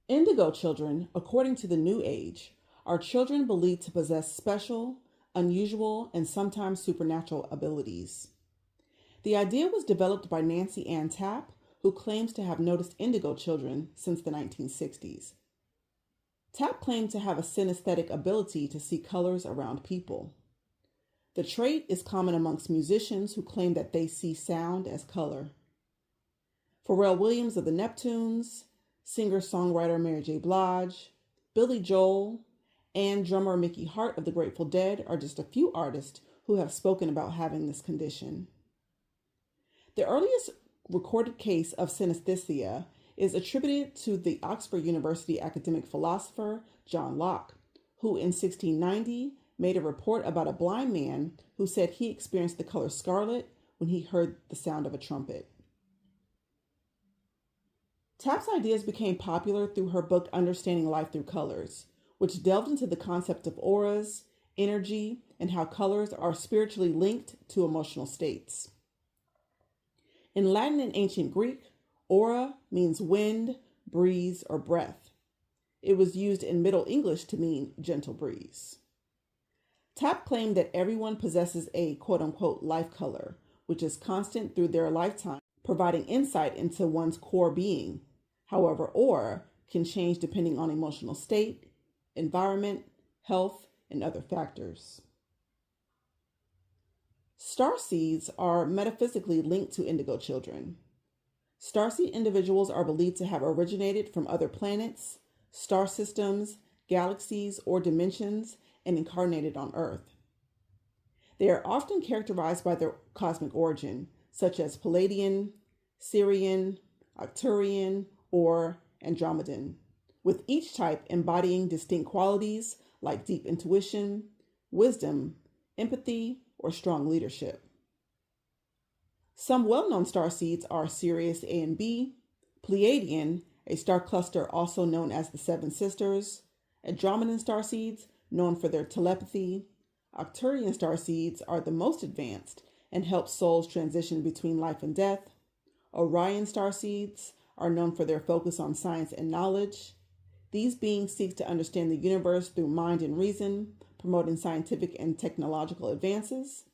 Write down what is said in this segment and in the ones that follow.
Indigo children, according to the New Age, are children believed to possess special, unusual, and sometimes supernatural abilities. The idea was developed by Nancy Ann Tapp, who claims to have noticed indigo children since the 1960s. Tapp claimed to have a synesthetic ability to see colors around people. The trait is common amongst musicians who claim that they see sound as color. Pharrell Williams of the Neptunes, singer-songwriter Mary J. Blige, Billy Joel, and drummer Mickey Hart of the Grateful Dead are just a few artists who have spoken about having this condition. The earliest recorded case of synesthesia is attributed to the Oxford University academic philosopher John Locke, who in 1690 made a report about a blind man who said he experienced the color scarlet when he heard the sound of a trumpet. Tapp's ideas became popular through her book Understanding Life Through Colors, which delved into the concept of auras, energy, and how colors are spiritually linked to emotional states. In Latin and ancient Greek, aura means wind, breeze, or breath. It was used in Middle English to mean gentle breeze. Tapp claimed that everyone possesses a quote-unquote life color, which is constant through their lifetime, providing insight into one's core being. However, aura can change depending on emotional state, environment, health, and other factors. Starseeds are metaphysically linked to indigo children. Starseed individuals are believed to have originated from other planets, star systems, galaxies, or dimensions, and incarnated on Earth. They are often characterized by their cosmic origin, such as Palladian, Sirian, Arcturian, or Andromedan, with each type embodying distinct qualities like deep intuition, wisdom, empathy, or strong leadership. Some well-known starseeds are Sirius A and B, Pleiadian, a star cluster also known as the Seven Sisters, Andromedan starseeds, known for their telepathy. Arcturian starseeds are the most advanced and help souls transition between life and death. Orion starseeds are known for their focus on science and knowledge. These beings seek to understand the universe through mind and reason, promoting scientific and technological advances.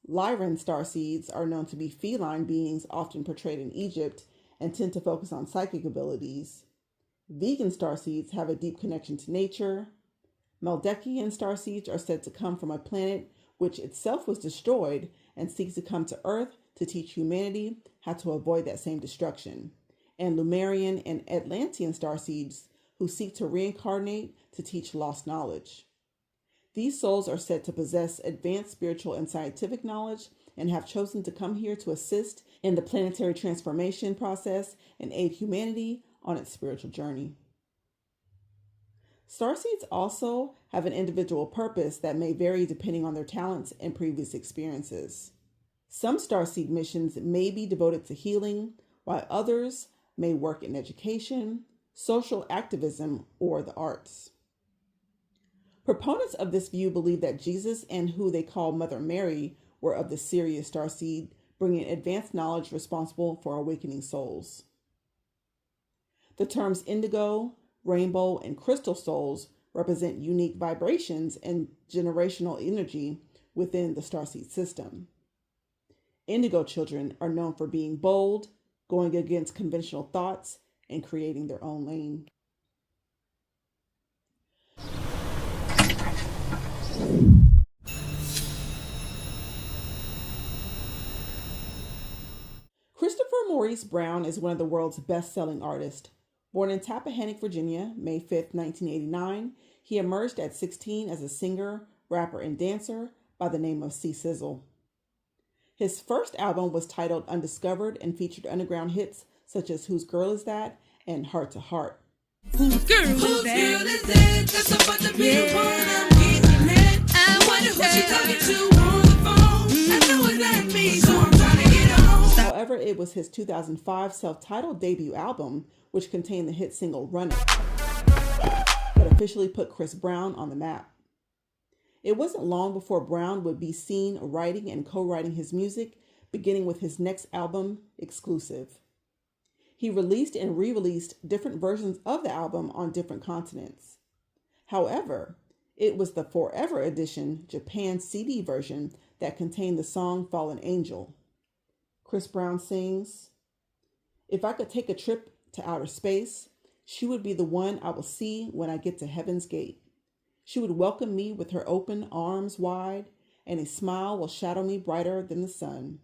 Lyran starseeds are known to be feline beings often portrayed in Egypt and tend to focus on psychic abilities. Vegan starseeds have a deep connection to nature. Meldekian starseeds are said to come from a planet which itself was destroyed and seeks to come to Earth to teach humanity how to avoid that same destruction. And Lemurian and Atlantean starseeds who seek to reincarnate to teach lost knowledge. These souls are said to possess advanced spiritual and scientific knowledge and have chosen to come here to assist in the planetary transformation process and aid humanity on its spiritual journey. Starseeds also have an individual purpose that may vary depending on their talents and previous experiences. Some starseed missions may be devoted to healing, while others may work in education, social activism, or the arts. Proponents of this view believe that Jesus and who they call Mother Mary were of the Sirius starseed, bringing advanced knowledge responsible for awakening souls. The terms indigo, rainbow, and crystal souls represent unique vibrations and generational energy within the starseed system. Indigo children are known for being bold, going against conventional thoughts, and creating their own lane. Christopher Maurice Brown is one of the world's best-selling artists. Born in Tappahannock, Virginia, May 5, 1989, he emerged at 16 as a singer, rapper, and dancer by the name of C Sizzle. His first album was titled Undiscovered and featured underground hits such as Whose Girl Is That and Heart to Heart. Whose girl is that? That's about to be the one I'm getting at. I wonder who she talking to on the phone. I know it's not me, so I'm trying to get on. However, it was his 2005 self-titled debut album, which contained the hit single Run It, that officially put Chris Brown on the map. It wasn't long before Brown would be seen writing and co-writing his music, beginning with his next album, Exclusive. He released and re-released different versions of the album on different continents. However, it was the Forever Edition Japan CD version that contained the song Fallen Angel. Chris Brown sings, "If I could take a trip to outer space, she would be the one I will see when I get to heaven's gate. She would welcome me with her open arms wide, and a smile will shadow me brighter than the sun.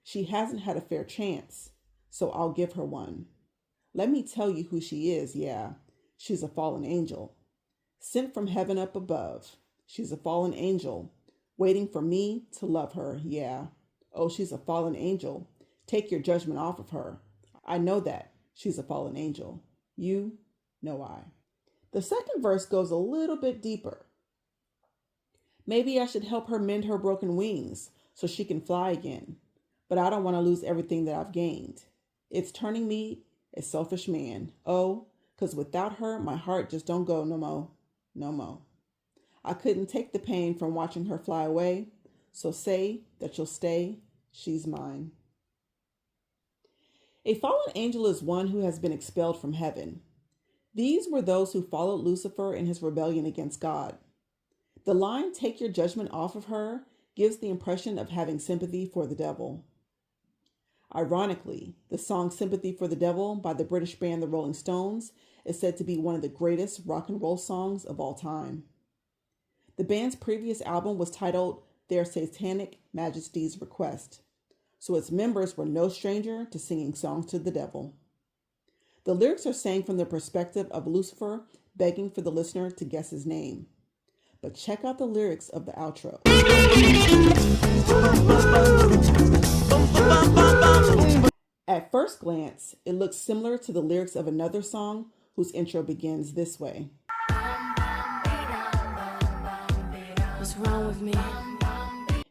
She hasn't had a fair chance, so I'll give her one. Let me tell you who she is, yeah. She's a fallen angel. Sent from heaven up above. She's a fallen angel, waiting for me to love her, yeah. Oh, she's a fallen angel. Take your judgment off of her. I know that. She's a fallen angel. You know I." The second verse goes a little bit deeper. "Maybe I should help her mend her broken wings so she can fly again. But I don't want to lose everything that I've gained. It's turning me a selfish man. Oh, 'cause without her, my heart just don't go no mo. No mo. I couldn't take the pain from watching her fly away. So say that you'll stay. She's mine." A fallen angel is one who has been expelled from heaven. These were those who followed Lucifer in his rebellion against God. The line, "Take your judgment off of her," gives the impression of having sympathy for the devil. Ironically, the song "Sympathy for the Devil" by the British band the Rolling Stones is said to be one of the greatest rock and roll songs of all time. The band's previous album was titled Their Satanic Majesty's Request, so its members were no stranger to singing songs to the devil. The lyrics are sang from the perspective of Lucifer begging for the listener to guess his name. But check out the lyrics of the outro. At first glance, it looks similar to the lyrics of another song whose intro begins this way. What's wrong with me?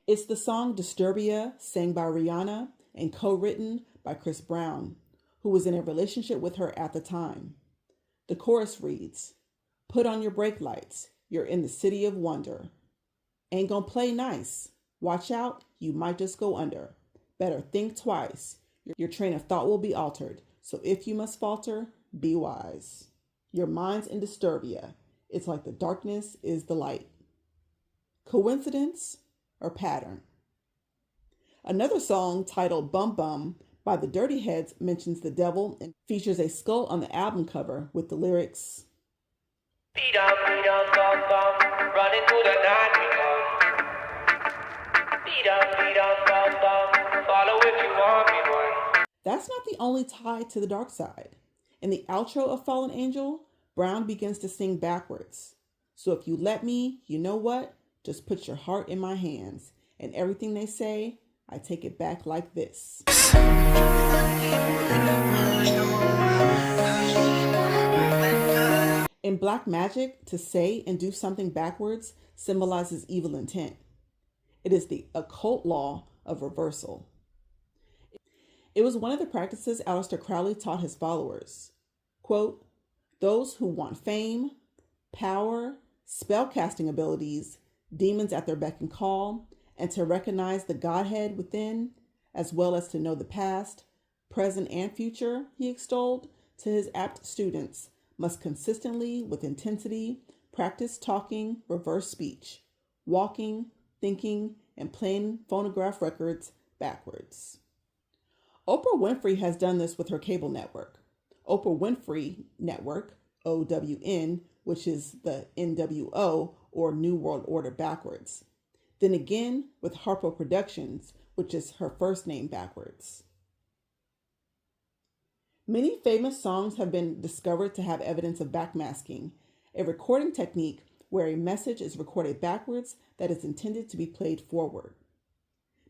It's the song Disturbia, sang by Rihanna and co-written by Chris Brown, who was in a relationship with her at the time. The chorus reads, "Put on your brake lights, you're in the city of wonder. Ain't gonna play nice. Watch out, you might just go under. Better think twice. Your train of thought will be altered. So if you must falter, be wise. Your mind's in disturbia. It's like the darkness is the light." Coincidence or pattern? Another song titled Bum Bum by the Dirty Heads mentions the devil and features a skull on the album cover with the lyrics, Beat up, bum, bum, running through the night we come. Beat up, bum, follow if you want me one. That's not the only tie to the dark side. In the outro of Fallen Angel, Brown begins to sing backwards. "So if you let me, you know what? Just put your heart in my hands. And everything they say, I take it back like this." In black magic, to say and do something backwards symbolizes evil intent. It is the occult law of reversal. It was one of the practices Aleister Crowley taught his followers. Quote, "Those who want fame, power, spellcasting abilities, demons at their beck and call, and to recognize the Godhead within, as well as to know the past, present, and future," he extolled to his apt students, "must consistently, with intensity, practice talking reverse speech, walking, thinking, and playing phonograph records backwards." Oprah Winfrey has done this with her cable network. Oprah Winfrey Network, OWN, which is the NWO, or New World Order backwards. Then again with Harpo Productions, which is her first name backwards. Many famous songs have been discovered to have evidence of backmasking, a recording technique where a message is recorded backwards that is intended to be played forward.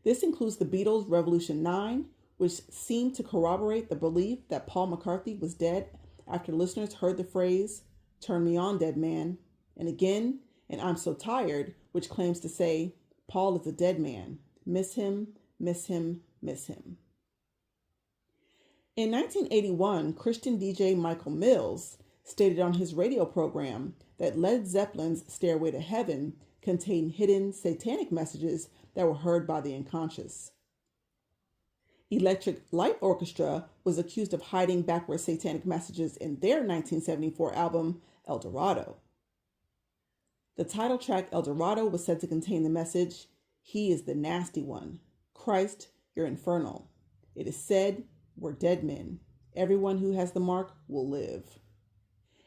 This includes the Beatles' Revolution 9, which seemed to corroborate the belief that Paul McCartney was dead after listeners heard the phrase, "Turn me on, dead man," and again in I'm So Tired, which claims to say, "Paul is a dead man. Miss him, miss him, miss him." In 1981, Christian DJ Michael Mills stated on his radio program that Led Zeppelin's Stairway to Heaven contained hidden satanic messages that were heard by the unconscious. Electric Light Orchestra was accused of hiding backward satanic messages in their 1974 album, El Dorado. The title track, El Dorado, was said to contain the message, "He is the nasty one. Christ, you're infernal. It is said, we're dead men. Everyone who has the mark will live."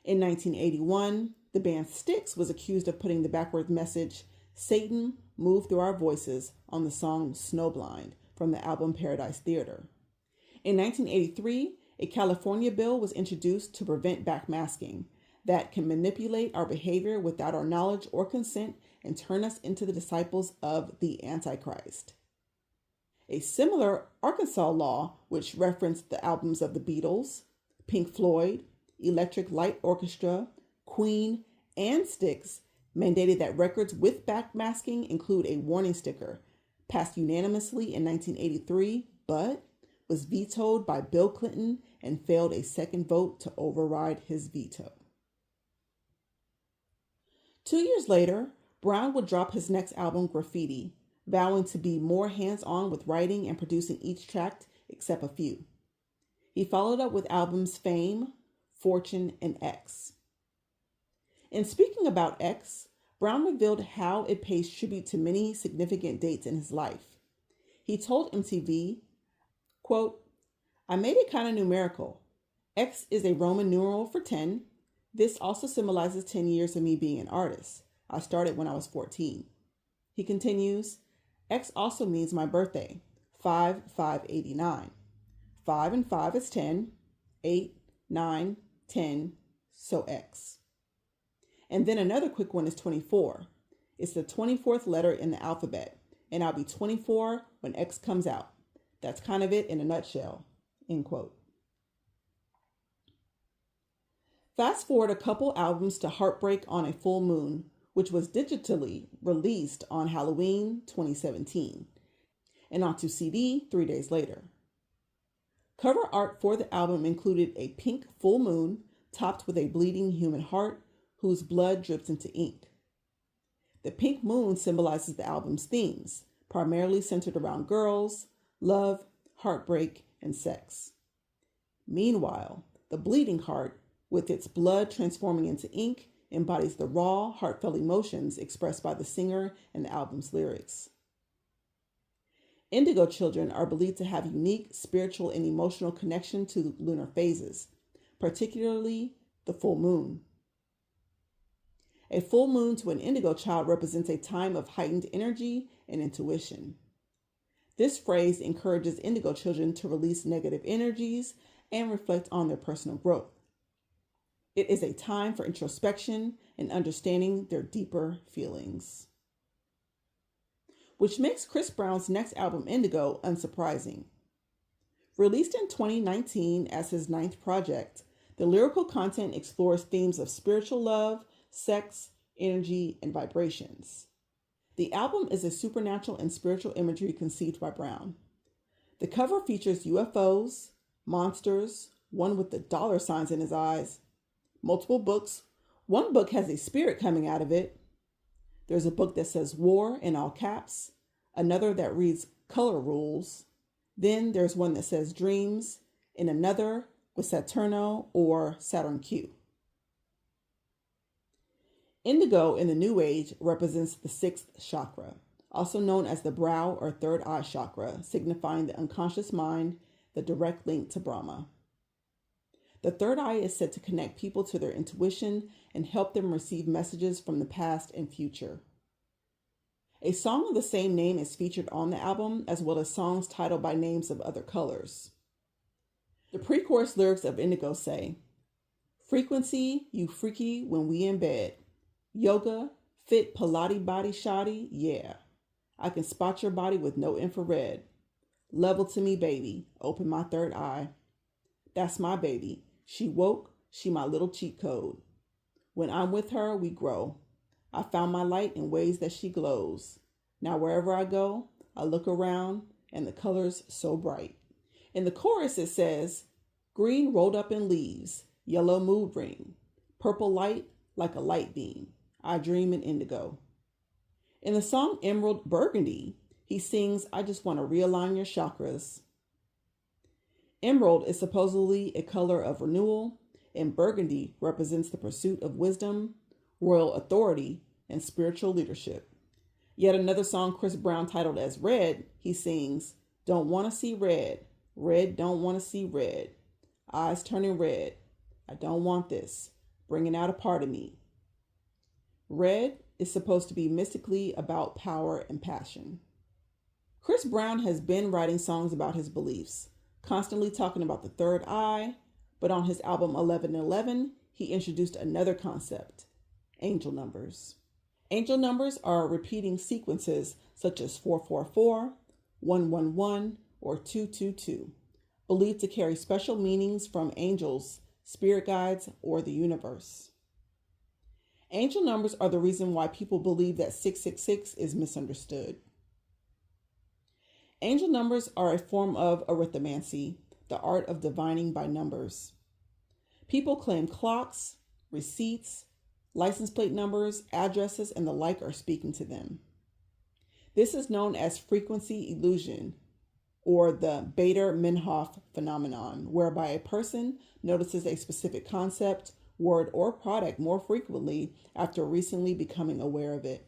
In 1981, the band Styx was accused of putting the backward message, "Satan, move through our voices," on the song Snowblind from the album Paradise Theater. In 1983, a California bill was introduced to prevent backmasking that can manipulate our behavior without our knowledge or consent and turn us into the disciples of the Antichrist. A similar Arkansas law, which referenced the albums of the Beatles, Pink Floyd, Electric Light Orchestra, Queen, and Styx, mandated that records with backmasking include a warning sticker, passed unanimously in 1983, but was vetoed by Bill Clinton and failed a second vote to override his veto. 2 years later, Brown would drop his next album, Graffiti, vowing to be more hands-on with writing and producing each track except a few. He followed up with albums Fame, Fortune, and X. In speaking about X, Brown revealed how it pays tribute to many significant dates in his life. He told MTV, quote, "I made it kind of numerical. X is a Roman numeral for 10. This also symbolizes 10 years of me being an artist. I started when I was 14. He continues, X also means my birthday, 5/5/89. 5 and 5 is 10, 8, 9, 10, so X. And then another quick one is 24. It's the 24th letter in the alphabet, and I'll be 24 when X comes out. That's kind of it in a nutshell," end quote. Fast forward a couple albums to Heartbreak on a Full Moon, which was digitally released on Halloween 2017, and onto CD 3 days later. Cover art for the album included a pink full moon topped with a bleeding human heart whose blood drips into ink. The pink moon symbolizes the album's themes, primarily centered around girls, love, heartbreak, and sex. Meanwhile, the bleeding heart, with its blood transforming into ink, embodies the raw, heartfelt emotions expressed by the singer and the album's lyrics. Indigo children are believed to have unique spiritual and emotional connection to lunar phases, particularly the full moon. A full moon to an indigo child represents a time of heightened energy and intuition. This phrase encourages indigo children to release negative energies and reflect on their personal growth. It is a time for introspection and understanding their deeper feelings. Which makes Chris Brown's next album, Indigo, unsurprising. Released in 2019 as his 9th project, the lyrical content explores themes of spiritual love, sex, energy, and vibrations. The album is a supernatural and spiritual imagery conceived by Brown. The cover features UFOs, monsters, one with the dollar signs in his eyes, multiple books. One book has a spirit coming out of it. There's a book that says war in all caps, another that reads color rules. Then there's one that says dreams, and another with Saturno or Saturn Q. Indigo in the New Age represents the 6th chakra, also known as the brow or third eye chakra, signifying the unconscious mind, the direct link to Brahma. The third eye is said to connect people to their intuition and help them receive messages from the past and future. A song of the same name is featured on the album, as well as songs titled by names of other colors. The pre-chorus lyrics of Indigo say, "Frequency, you freaky when we in bed. Yoga, fit Pilates body shoddy, yeah. I can spot your body with no infrared. Level to me, baby, open my third eye. That's my baby. She woke, she my little cheat code. When I'm with her, we grow. I found my light in ways that she glows. Now wherever I go, I look around and the colors so bright." In the chorus it says, "Green rolled up in leaves, yellow mood ring, purple light like a light beam. I dream in indigo." In the song Emerald Burgundy, he sings, "I just want to realign your chakras." Emerald is supposedly a color of renewal, and burgundy represents the pursuit of wisdom, royal authority, and spiritual leadership. Yet another song Chris Brown titled as Red, he sings, "Don't want to see red, red don't want to see red, eyes turning red, I don't want this, bringing out a part of me." Red is supposed to be mystically about power and passion. Chris Brown has been writing songs about his beliefs, constantly talking about the third eye, but on his album 1111, he introduced another concept, angel numbers. Angel numbers are repeating sequences such as 444, 111, or 222, believed to carry special meanings from angels, spirit guides, or the universe. Angel numbers are the reason why people believe that 666 is misunderstood. Angel numbers are a form of arithmancy, the art of divining by numbers. People claim clocks, receipts, license plate numbers, addresses, and the like are speaking to them. This is known as frequency illusion, or the Bader-Meinhof phenomenon, whereby a person notices a specific concept, word, or product more frequently after recently becoming aware of it.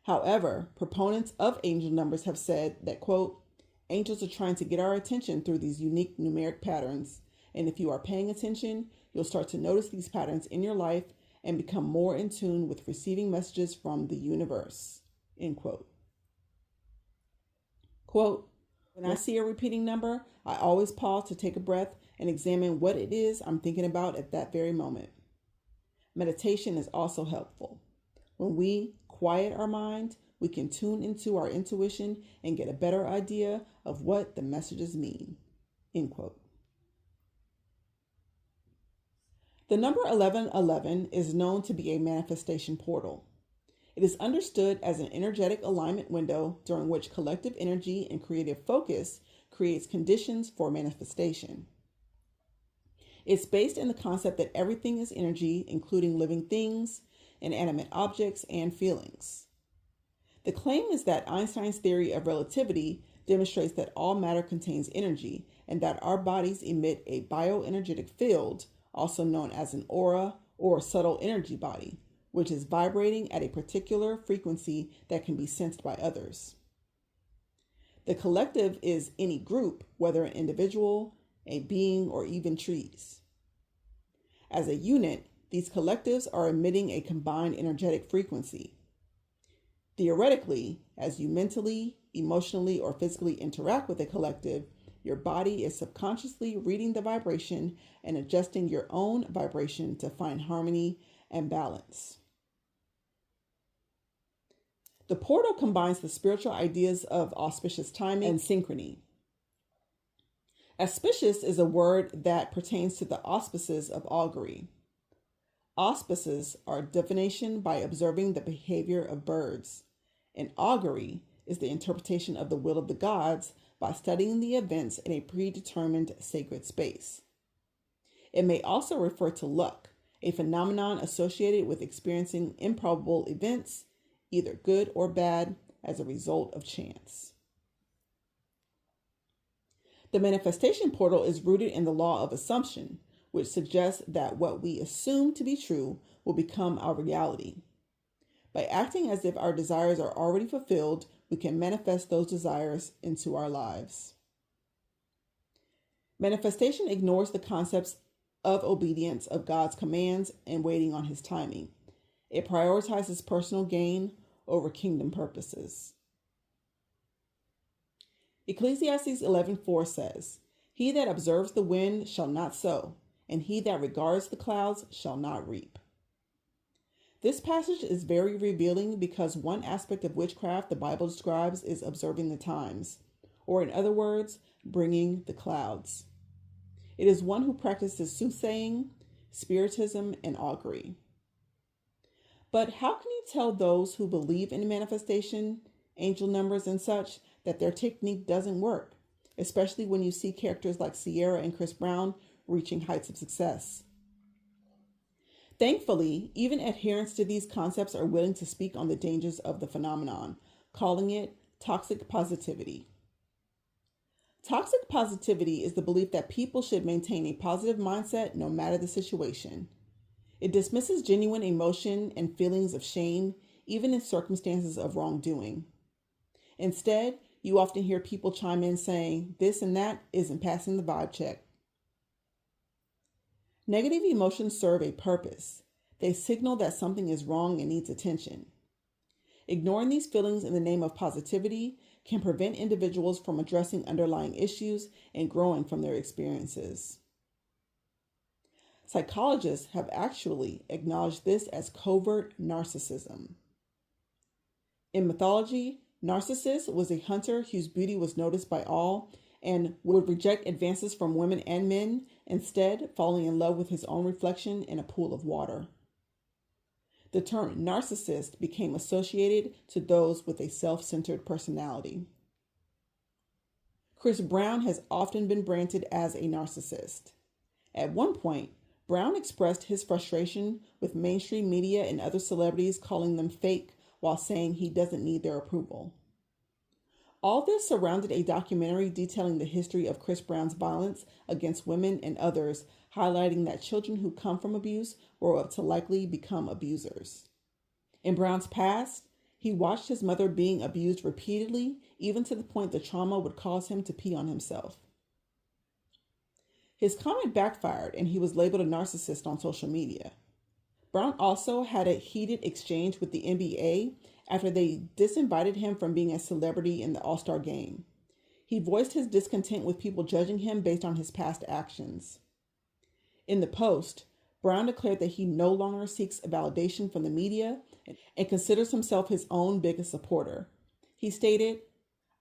However, proponents of angel numbers have said that, quote, angels are trying to get our attention through these unique numeric patterns, and if you are paying attention, you'll start to notice these patterns in your life and become more in tune with receiving messages from the universe, end quote. Quote, when I see a repeating number, I always pause to take a breath and examine what it is I'm thinking about at that very moment. Meditation is also helpful. When we quiet our mind, we can tune into our intuition and get a better idea of what the messages mean, end quote. The number 1111 is known to be a manifestation portal. It is understood as an energetic alignment window during which collective energy and creative focus creates conditions for manifestation. It's based in the concept that everything is energy, including living things, inanimate objects, and feelings. The claim is that Einstein's theory of relativity demonstrates that all matter contains energy and that our bodies emit a bioenergetic field, also known as an aura or subtle energy body, which is vibrating at a particular frequency that can be sensed by others. The collective is any group, whether an individual, a being, or even trees. As a unit, these collectives are emitting a combined energetic frequency. Theoretically, as you mentally, emotionally, or physically interact with a collective, your body is subconsciously reading the vibration and adjusting your own vibration to find harmony and balance. The portal combines the spiritual ideas of auspicious timing and synchrony. Auspicious is a word that pertains to the auspices of augury. Auspices are divination by observing the behavior of birds, and augury is the interpretation of the will of the gods by studying the events in a predetermined sacred space. It may also refer to luck, a phenomenon associated with experiencing improbable events, either good or bad, as a result of chance. The manifestation portal is rooted in the law of assumption, which suggests that what we assume to be true will become our reality. By acting as if our desires are already fulfilled, we can manifest those desires into our lives. Manifestation ignores the concepts of obedience of God's commands and waiting on His timing. It prioritizes personal gain over kingdom purposes. Ecclesiastes 11:4 says, "He that observes the wind shall not sow, and he that regards the clouds shall not reap." This passage is very revealing because one aspect of witchcraft the Bible describes is observing the times, or in other words, bringing the clouds. It is one who practices soothsaying, spiritism, and augury. But how can you tell those who believe in manifestation, angel numbers, and such that their technique doesn't work, especially when you see characters like Sierra and Chris Brown reaching heights of success? Thankfully, even adherents to these concepts are willing to speak on the dangers of the phenomenon, calling it toxic positivity. Toxic positivity is the belief that people should maintain a positive mindset no matter the situation. It dismisses genuine emotion and feelings of shame, even in circumstances of wrongdoing. Instead, you often hear people chime in saying, "This and that isn't passing the vibe check." Negative emotions serve a purpose. They signal that something is wrong and needs attention. Ignoring these feelings in the name of positivity can prevent individuals from addressing underlying issues and growing from their experiences. Psychologists have actually acknowledged this as covert narcissism. In mythology, Narcissus was a hunter whose beauty was noticed by all and would reject advances from women and men, instead falling in love with his own reflection in a pool of water. The term narcissist became associated to those with a self-centered personality. Chris Brown has often been branded as a narcissist. At one point, Brown expressed his frustration with mainstream media and other celebrities calling them fake while saying he doesn't need their approval. All this surrounded a documentary detailing the history of Chris Brown's violence against women and others, highlighting that children who come from abuse grow up to likely become abusers. In Brown's past, he watched his mother being abused repeatedly, even to the point the trauma would cause him to pee on himself. His comment backfired and he was labeled a narcissist on social media. Brown also had a heated exchange with the NBA after they disinvited him from being a celebrity in the All-Star game. He voiced his discontent with people judging him based on his past actions. In the post, Brown declared that he no longer seeks validation from the media and considers himself his own biggest supporter. He stated,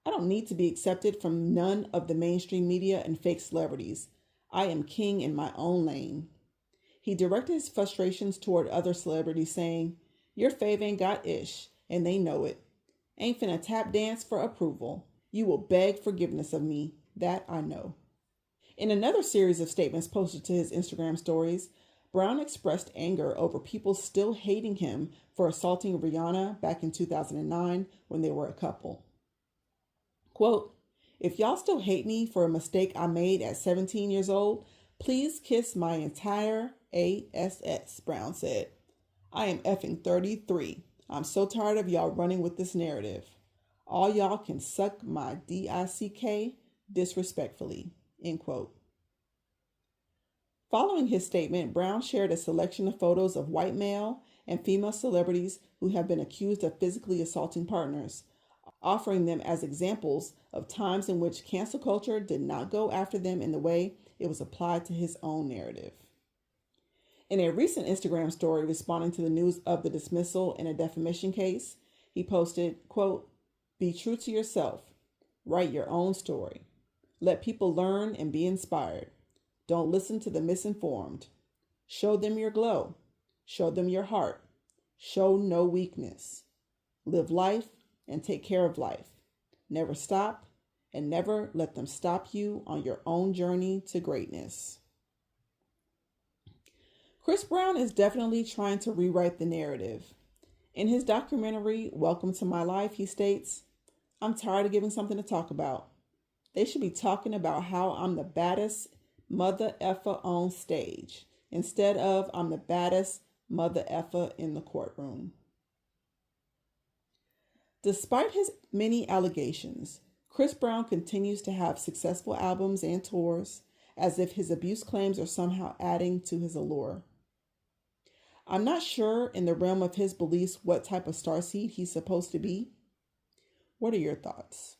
"I don't need to be accepted from none of the mainstream media and fake celebrities. I am king in my own lane." He directed his frustrations toward other celebrities, saying, "Your fave ain't got ish, and they know it. Ain't finna tap dance for approval. You will beg forgiveness of me, that I know." In another series of statements posted to his Instagram stories, Brown expressed anger over people still hating him for assaulting Rihanna back in 2009 when they were a couple. Quote, "If y'all still hate me for a mistake I made at 17 years old, please kiss my entire ass," Brown said. "I am effing 33. I'm so tired of y'all running with this narrative. All y'all can suck my dick disrespectfully." End quote. Following his statement, Brown shared a selection of photos of white male and female celebrities who have been accused of physically assaulting partners, offering them as examples of times in which cancel culture did not go after them in the way it was applied to his own narrative. In a recent Instagram story responding to the news of the dismissal in a defamation case, he posted, quote, "Be true to yourself. Write your own story. Let people learn and be inspired. Don't listen to the misinformed. Show them your glow. Show them your heart. Show no weakness. Live life and take care of life. Never stop and never let them stop you on your own journey to greatness." Chris Brown is definitely trying to rewrite the narrative. In his documentary, Welcome to My Life, he states, "I'm tired of giving something to talk about. They should be talking about how I'm the baddest mother effer on stage instead of I'm the baddest mother effer in the courtroom." Despite his many allegations, Chris Brown continues to have successful albums and tours, as if his abuse claims are somehow adding to his allure. I'm not sure in the realm of his beliefs what type of starseed he's supposed to be. What are your thoughts?